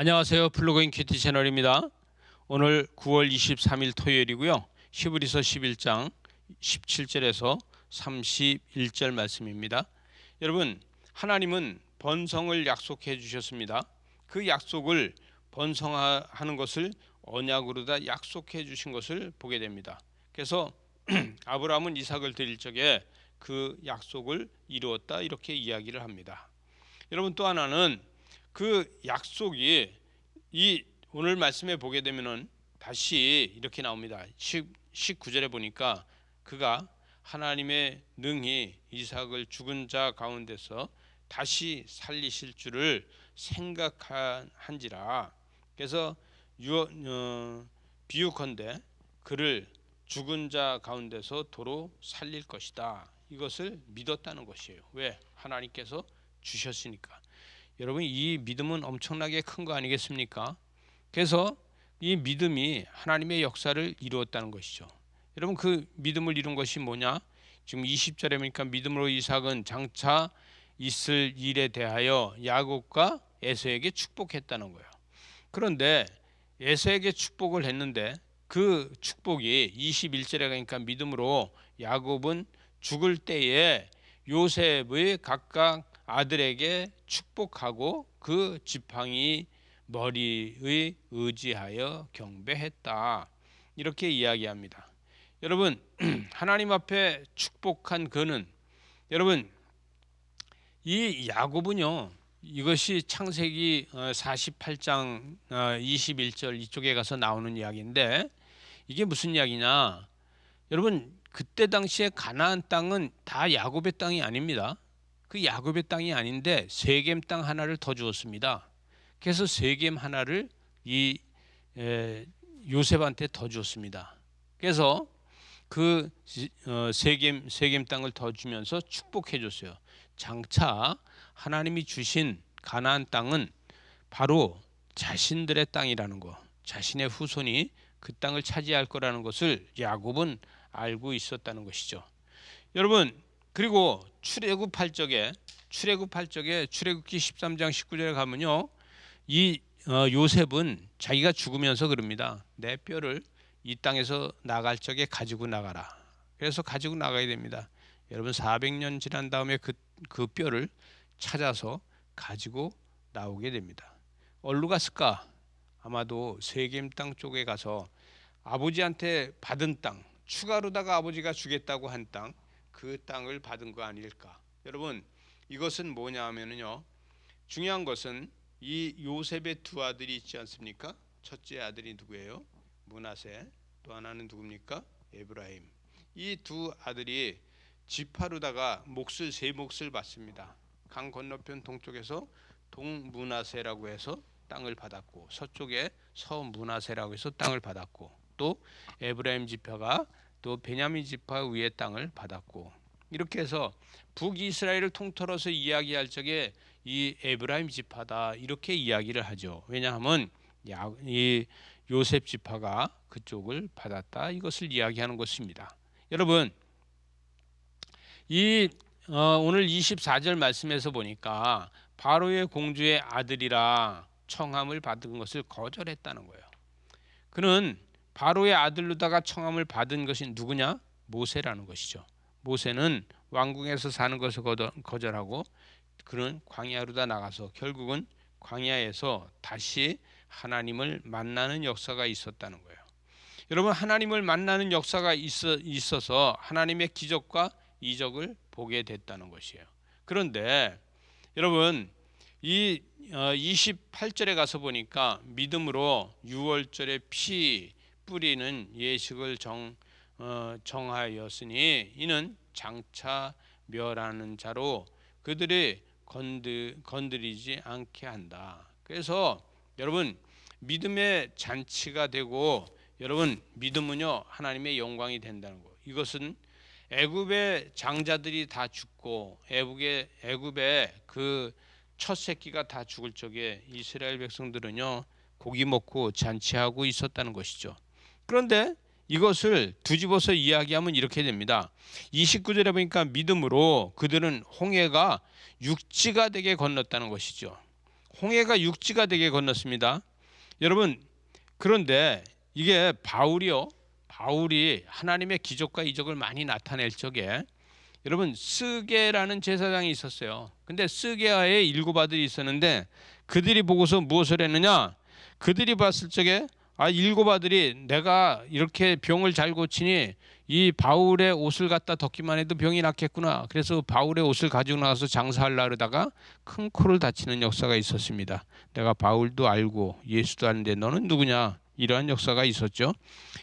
안녕하세요. 플러그인 큐티 채널입니다. 오늘 9월 23일 토요일이고요. 히브리서 11장 17절에서 31절 말씀입니다. 여러분, 하나님은 번성을 약속해 주셨습니다. 그 약속을 번성하는 것을 언약으로 다 약속해 주신 것을 보게 됩니다. 그래서 아브라함은 이삭을 드릴 적에 그 약속을 이루었다 이렇게 이야기를 합니다. 여러분, 또 하나는 그 약속이 이 오늘 말씀에 보게 되면은 다시 이렇게 나옵니다. 19절에 보니까 그가 하나님의 능히 이삭을 죽은 자 가운데서 다시 살리실 줄을 생각한지라. 그래서 비유컨대 그를 죽은 자 가운데서 도로 살릴 것이다. 이것을 믿었다는 것이에요. 왜? 하나님께서 주셨으니까. 여러분, 이 믿음은 엄청나게 큰 거 아니겠습니까? 그래서 이 믿음이 하나님의 역사를 이루었다는 것이죠. 여러분, 그 믿음을 이룬 것이 뭐냐? 지금 20절에 보니까 믿음으로 이삭은 장차 있을 일에 대하여 야곱과 에서에게 축복했다는 거예요. 그런데 에서에게 축복을 했는데 그 축복이 21절에 가니까 믿음으로 야곱은 죽을 때에 요셉의 각각 아들에게 축복하고 그 지팡이 머리의 의지하여 경배했다. 이렇게 이야기합니다. 여러분, 하나님 앞에 축복한 그는, 여러분, 이 야곱은요, 이것이 창세기 48장 21절 이쪽에 가서 나오는 이야기인데, 이게 무슨 이야기냐? 여러분, 그때 당시에 가나안 땅은 다 야곱의 땅이 아닙니다. 그 야곱의 땅이 아닌데 세겜 땅 하나를 더 주었습니다. 그래서 세겜 하나를 이 요셉한테 더 주었습니다. 그래서 그 세겜 땅을 더 주면서 축복해 줬어요. 장차 하나님이 주신 가나안 땅은 바로 자신들의 땅이라는 거, 자신의 후손이 그 땅을 차지할 거라는 것을 야곱은 알고 있었다는 것이죠. 여러분, 그리고 출애굽 8쪽에 출애굽기 13장 19절에 가면요, 이 요셉은 자기가 죽으면서 그럽니다. 내 뼈를 이 땅에서 나갈 적에 가지고 나가라. 그래서 가지고 나가야 됩니다. 여러분, 400년 지난 다음에 그 뼈를 찾아서 가지고 나오게 됩니다. 어디로 갔을까? 아마도 세겜 땅 쪽에 가서 아버지한테 받은 땅, 추가로다가 아버지가 주겠다고 한 땅, 그 땅을 받은 거 아닐까? 여러분, 이것은 뭐냐 하면은요, 중요한 것은 이 요셉의 두 아들이 있지 않습니까? 첫째 아들이 누구예요? 므낫세. 또 하나는 누굽니까? 에브라임. 이 두 아들이 지파로다가 세 몫을 받습니다. 강 건너편 동쪽에서 동므낫세라고 해서 땅을 받았고, 서쪽에 서므낫세라고 해서 땅을 받았고, 또 에브라임 지파가 또 베냐민 지파 위의 땅을 받았고, 이렇게 해서 북이스라엘을 통틀어서 이야기할 적에 이 에브라임 지파다 이렇게 이야기를 하죠. 왜냐하면 이 요셉 지파가 그쪽을 받았다 이것을 이야기하는 것입니다. 여러분, 이 오늘 24절 말씀에서 보니까 바로의 공주의 아들이라 청함을 받은 것을 거절했다는 거예요. 그는 바로의 아들로다가 청함을 받은 것이 누구냐? 모세라는 것이죠. 모세는 왕궁에서 사는 것을 거절하고 그는 광야로다 나가서 결국은 광야에서 다시 하나님을 만나는 역사가 있었다는 거예요. 여러분, 하나님을 만나는 역사가 있어서 하나님의 기적과 이적을 보게 됐다는 것이에요. 그런데 여러분, 이 28절에 가서 보니까 믿음으로 유월절에 피 뿌리는 예식을 정하였으니 이는 장차 멸하는 자로 그들이 건드리지 않게 한다. 그래서 여러분, 믿음의 잔치가 되고, 여러분, 믿음은요 하나님의 영광이 된다는 거. 이것은 애굽의 장자들이 다 죽고 애굽의 그 첫 새끼가 다 죽을 적에 이스라엘 백성들은요 고기 먹고 잔치하고 있었다는 것이죠. 그런데 이것을 뒤집어서 이야기하면 이렇게 됩니다. 29절에 보니까 믿음으로 그들은 홍해가 육지가 되게 건넜다는 것이죠. 홍해가 육지가 되게 건넜습니다. 여러분, 그런데 이게 바울이 하나님의 기적과 이적을 많이 나타낼 적에 여러분 스게라는 제사장이 있었어요. 근데 스게아에 7 아들이 있었는데 그들이 보고서 무엇을 했느냐? 그들이 봤을 적에 7 아들이 내가 이렇게 병을 잘 고치니 이 바울의 옷을 갖다 덮기만 해도 병이 낫겠구나. 그래서 바울의 옷을 가지고 나가서 장사하려고 그러다가 큰 코를 다치는 역사가 있었습니다. 내가 바울도 알고 예수도 아는데 너는 누구냐? 이러한 역사가 있었죠.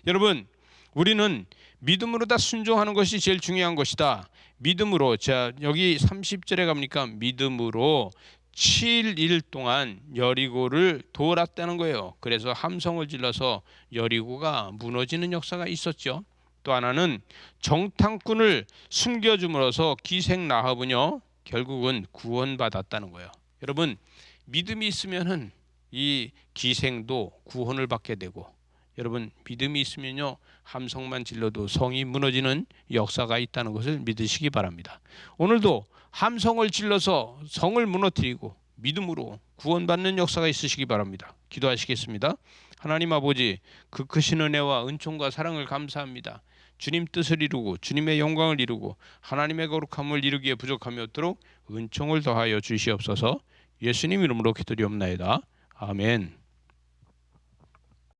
여러분, 우리는 믿음으로 다 순종하는 것이 제일 중요한 것이다. 믿음으로, 자 여기 30절에 가보니까 믿음으로 7일 동안 여리고를 돌았다는 거예요. 그래서 함성을 질러서 여리고가 무너지는 역사가 있었죠. 또 하나는 정탐꾼을 숨겨줌으로써 기생 라합은요 결국은 구원받았다는 거예요. 여러분, 믿음이 있으면은 이 기생도 구원을 받게 되고, 여러분 믿음이 있으면요 함성만 질러도 성이 무너지는 역사가 있다는 것을 믿으시기 바랍니다. 오늘도 함성을 질러서 성을 무너뜨리고 믿음으로 구원받는 역사가 있으시기 바랍니다. 기도하시겠습니다. 하나님 아버지, 그 크신 은혜와 은총과 사랑을 감사합니다. 주님 뜻을 이루고 주님의 영광을 이루고 하나님의 거룩함을 이루기에 부족함이 없도록 은총을 더하여 주시옵소서. 예수님 이름으로 기도드리옵나이다. 아멘.